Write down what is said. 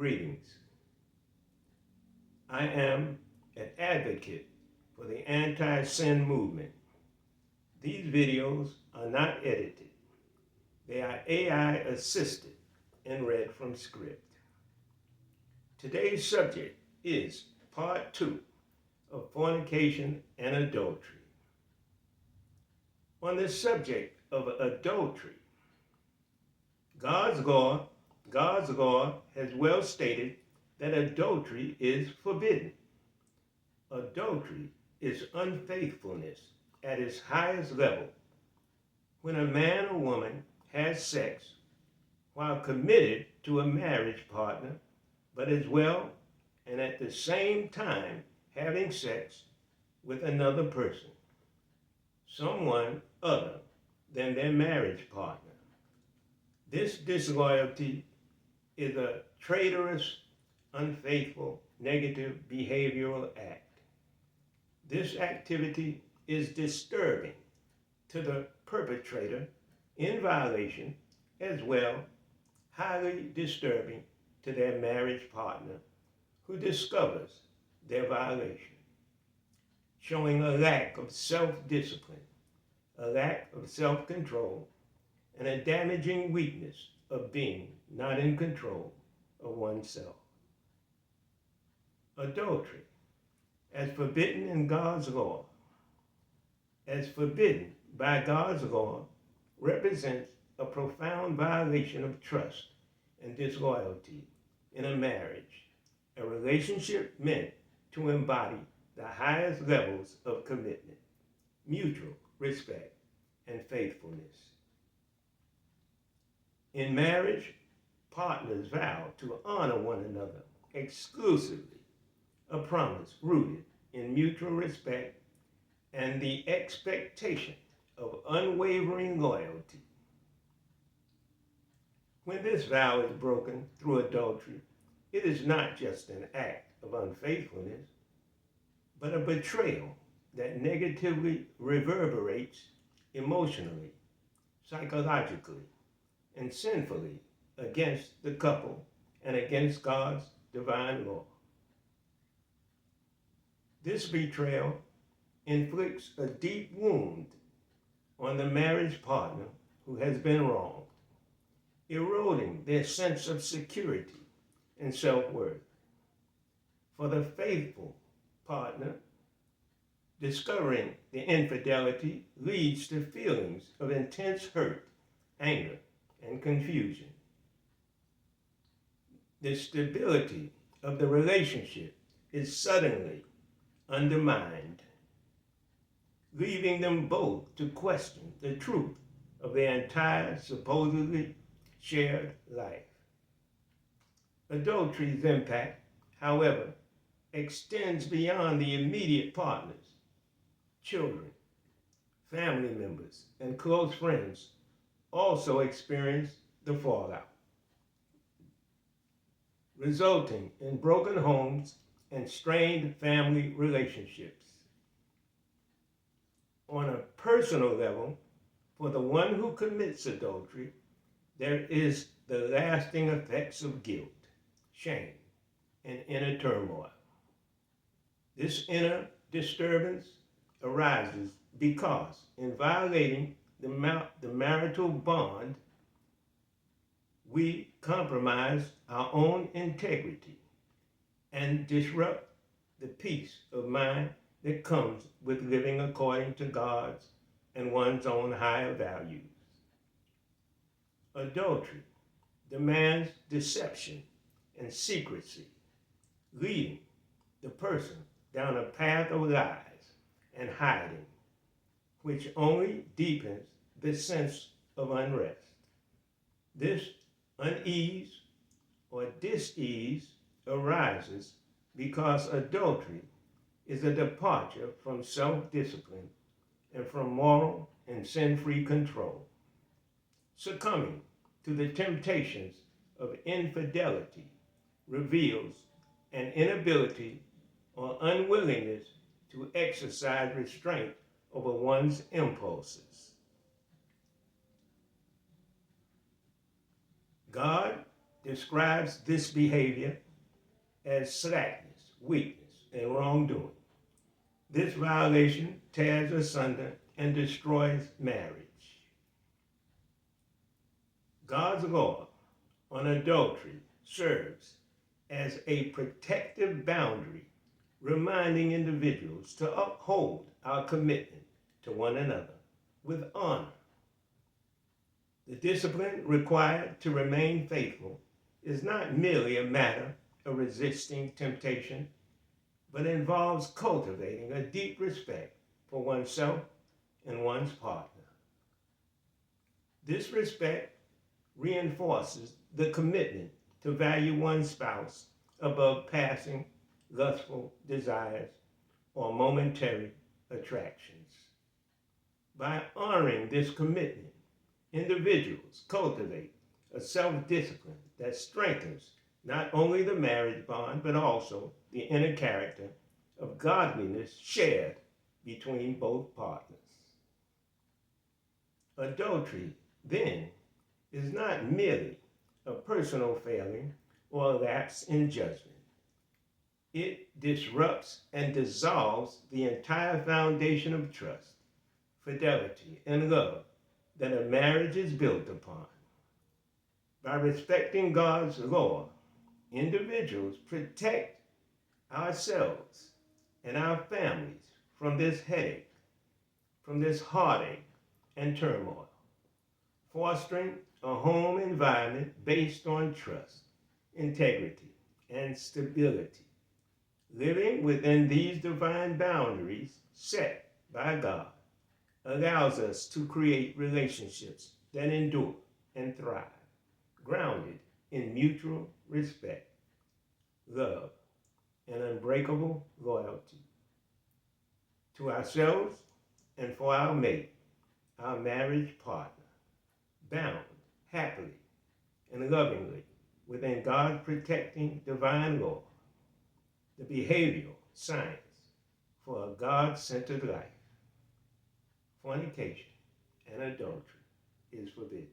Greetings. I am an advocate for the anti-sin movement. These videos are not edited. They are AI assisted and read from script. Today's subject is part 2 of fornication and adultery. On the subject of adultery, God's law has well stated that adultery is forbidden. Adultery is unfaithfulness at its highest level when a man or woman has sex while committed to a marriage partner, but as well and at the same time having sex with another person, someone other than their marriage partner. This disloyalty is a traitorous, unfaithful, negative behavioral act. This activity is disturbing to the perpetrator in violation, as well highly disturbing to their marriage partner who discovers their violation, showing a lack of self-discipline, a lack of self-control, and a damaging weakness of being not in control of oneself. Adultery, as forbidden in God's law, as forbidden by God's law, represents a profound violation of trust and disloyalty in a marriage, a relationship meant to embody the highest levels of commitment, mutual respect, and faithfulness. In marriage, partners vow to honor one another exclusively, a promise rooted in mutual respect and the expectation of unwavering loyalty. When this vow is broken through adultery, it is not just an act of unfaithfulness, but a betrayal that negatively reverberates emotionally, psychologically, and sinfully against the couple and against God's divine law. This betrayal inflicts a deep wound on the marriage partner who has been wronged, eroding their sense of security and self-worth. For the faithful partner, discovering the infidelity leads to feelings of intense hurt, anger, and confusion. The stability of the relationship is suddenly undermined, leaving them both to question the truth of their entire supposedly shared life. Adultery's impact, however, extends beyond the immediate partners. Children, family members, and close friends also experience the fallout, resulting in broken homes and strained family relationships. On a personal level, for the one who commits adultery, there is the lasting effects of guilt, shame, and inner turmoil. This inner disturbance arises because in violating the marital bond, we compromise our own integrity and disrupt the peace of mind that comes with living according to God's and one's own higher values. Adultery demands deception and secrecy, leading the person down a path of lies and hiding, which only deepens the sense of unrest. This unease or dis-ease arises because adultery is a departure from self-discipline and from moral and sin-free control. Succumbing to the temptations of infidelity reveals an inability or unwillingness to exercise restraint over one's impulses. God describes this behavior as slackness, weakness, and wrongdoing. This violation tears asunder and destroys marriage. God's law on adultery serves as a protective boundary, reminding individuals to uphold our commitment to one another with honor. The discipline required to remain faithful is not merely a matter of resisting temptation, but involves cultivating a deep respect for oneself and one's partner. This respect reinforces the commitment to value one's spouse above passing lustful desires or momentary attractions. By honoring this commitment, individuals cultivate a self-discipline that strengthens not only the marriage bond, but also the inner character of godliness shared between both partners. Adultery, then, is not merely a personal failing or a lapse in judgment. It disrupts and dissolves the entire foundation of trust, fidelity, and love that a marriage is built upon. By respecting God's law, individuals protect ourselves and our families from this headache, from this heartache and turmoil, fostering a home environment based on trust, integrity, and stability. Living within these divine boundaries set by God allows us to create relationships that endure and thrive, grounded in mutual respect, love, and unbreakable loyalty to ourselves and for our mate, our marriage partner, bound happily and lovingly within God's protecting divine law, the behavioral science for a God-centered life. Fornication and adultery is forbidden.